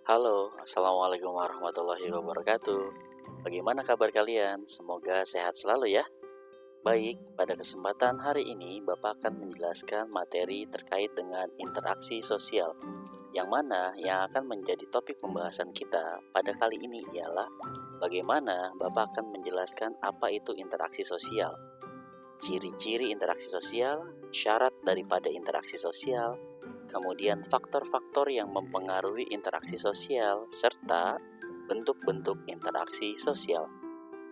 Halo, Assalamualaikum warahmatullahi wabarakatuh. Bagaimana kabar kalian? Semoga sehat selalu ya. Baik, pada kesempatan hari ini Bapak akan menjelaskan materi terkait dengan interaksi sosial, yang mana yang akan menjadi topik pembahasan kita pada kali ini ialah bagaimana Bapak akan menjelaskan apa itu interaksi sosial, ciri-ciri interaksi sosial, syarat daripada interaksi sosial, kemudian faktor-faktor yang mempengaruhi interaksi sosial, serta bentuk-bentuk interaksi sosial.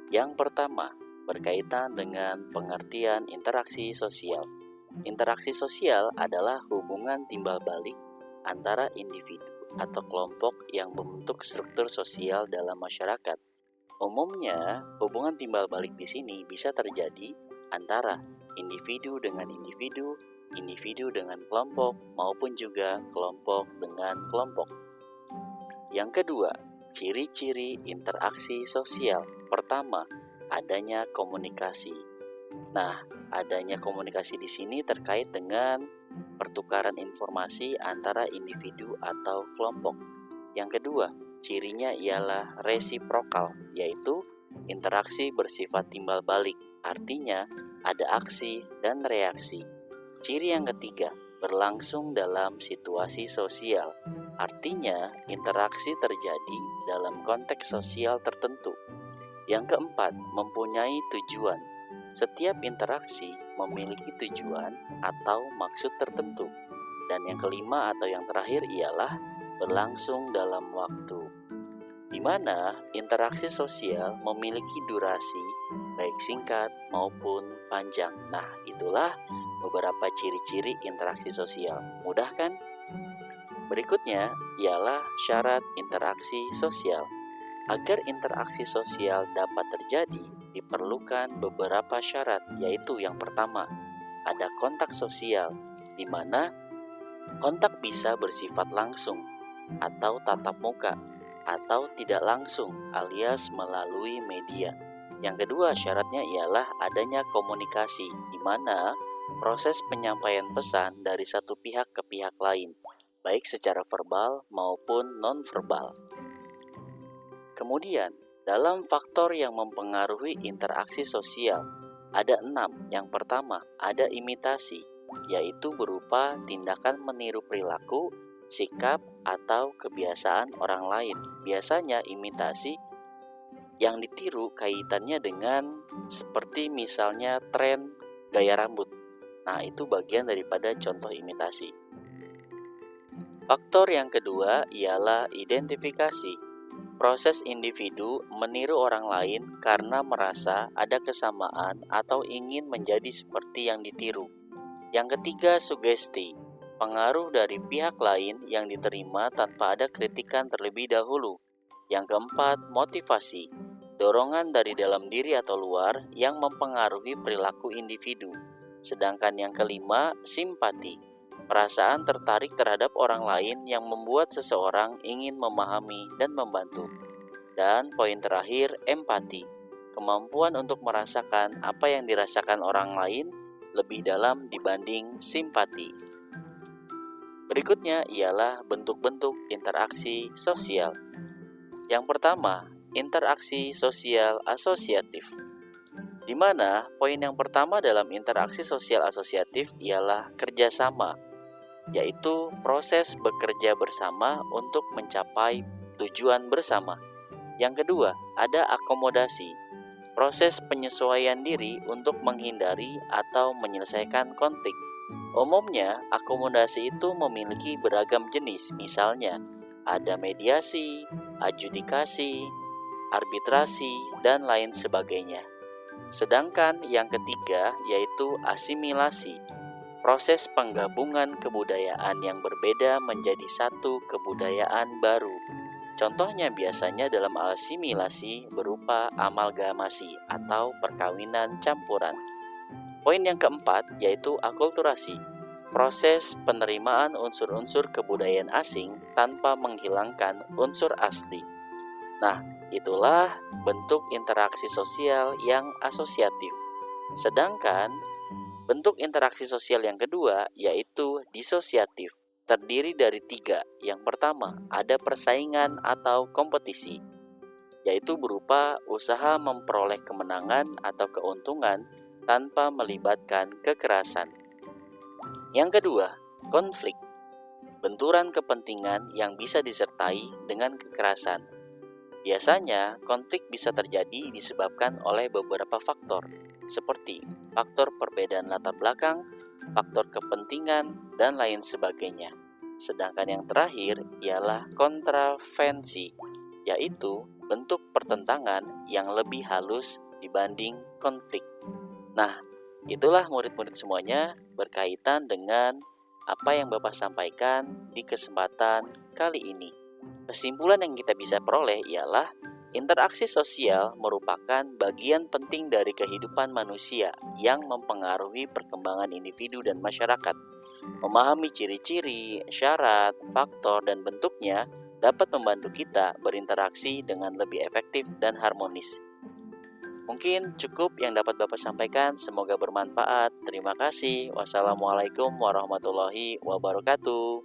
Yang pertama, berkaitan dengan pengertian interaksi sosial. Interaksi sosial adalah hubungan timbal balik antara individu atau kelompok yang membentuk struktur sosial dalam masyarakat. Umumnya, hubungan timbal balik di sini bisa terjadi antara individu dengan individu, individu dengan kelompok, maupun juga kelompok dengan kelompok. Yang kedua, ciri-ciri interaksi sosial. Pertama, adanya komunikasi. Nah, adanya komunikasi di sini terkait dengan pertukaran informasi antara individu atau kelompok. Yang kedua, cirinya ialah resiprokal, yaitu interaksi bersifat timbal balik. Artinya, ada aksi dan reaksi. Ciri yang ketiga, berlangsung dalam situasi sosial. Artinya, interaksi terjadi dalam konteks sosial tertentu. Yang keempat, mempunyai tujuan. Setiap interaksi memiliki tujuan atau maksud tertentu. Dan yang kelima atau yang terakhir ialah berlangsung dalam waktu, di mana interaksi sosial memiliki durasi baik singkat maupun panjang. Nah, itulah beberapa ciri-ciri interaksi sosial. Mudah kan? Berikutnya ialah syarat interaksi sosial. Agar interaksi sosial dapat terjadi, diperlukan beberapa syarat, yaitu yang pertama, ada kontak sosial, di mana kontak bisa bersifat langsung atau tatap muka, atau tidak langsung alias melalui media. Yang kedua syaratnya ialah adanya komunikasi, di mana proses penyampaian pesan dari satu pihak ke pihak lain, baik secara verbal maupun non-verbal. Kemudian, dalam faktor yang mempengaruhi interaksi sosial, ada 6. Yang pertama, ada imitasi, yaitu berupa tindakan meniru perilaku, sikap, atau kebiasaan orang lain. Biasanya imitasi yang ditiru kaitannya dengan seperti misalnya tren gaya rambut. Nah, itu bagian daripada contoh imitasi. Faktor yang kedua ialah identifikasi. Proses individu meniru orang lain karena merasa ada kesamaan atau ingin menjadi seperti yang ditiru. Yang ketiga, sugesti. Pengaruh dari pihak lain yang diterima tanpa ada kritikan terlebih dahulu. Yang keempat, motivasi. Dorongan dari dalam diri atau luar yang mempengaruhi perilaku individu. Sedangkan yang kelima, simpati. Perasaan tertarik terhadap orang lain yang membuat seseorang ingin memahami dan membantu. Dan poin terakhir, empati. Kemampuan untuk merasakan apa yang dirasakan orang lain lebih dalam dibanding simpati. Berikutnya ialah bentuk-bentuk interaksi sosial. Yang pertama, interaksi sosial asosiatif, di mana poin yang pertama dalam interaksi sosial asosiatif ialah kerjasama, yaitu proses bekerja bersama untuk mencapai tujuan bersama. Yang kedua, ada akomodasi, proses penyesuaian diri untuk menghindari atau menyelesaikan konflik. Umumnya, akomodasi itu memiliki beragam jenis, misalnya ada mediasi, adjudikasi, arbitrasi, dan lain sebagainya. Sedangkan yang ketiga yaitu asimilasi, proses penggabungan kebudayaan yang berbeda menjadi satu kebudayaan baru. Contohnya biasanya dalam asimilasi berupa amalgamasi atau perkawinan campuran. Poin yang keempat yaitu akulturasi, proses penerimaan unsur-unsur kebudayaan asing tanpa menghilangkan unsur asli. Nah, itulah bentuk interaksi sosial yang asosiatif. Sedangkan bentuk interaksi sosial yang kedua yaitu disosiatif. terdiri dari tiga. Yang pertama, ada persaingan atau kompetisi, yaitu berupa usaha memperoleh kemenangan atau keuntungan tanpa melibatkan kekerasan. Yang kedua, konflik, benturan kepentingan yang bisa disertai dengan kekerasan. Biasanya, konflik bisa terjadi disebabkan oleh beberapa faktor, seperti faktor perbedaan latar belakang, faktor kepentingan, dan lain sebagainya. Sedangkan yang terakhir ialah kontravensi, yaitu bentuk pertentangan yang lebih halus dibanding konflik. Nah, itulah murid-murid semuanya berkaitan dengan apa yang Bapak sampaikan di kesempatan kali ini. Kesimpulan yang kita bisa peroleh ialah interaksi sosial merupakan bagian penting dari kehidupan manusia yang mempengaruhi perkembangan individu dan masyarakat. Memahami ciri-ciri, syarat, faktor, dan bentuknya dapat membantu kita berinteraksi dengan lebih efektif dan harmonis. Mungkin cukup yang dapat Bapak sampaikan, semoga bermanfaat. Terima kasih. Wassalamualaikum warahmatullahi wabarakatuh.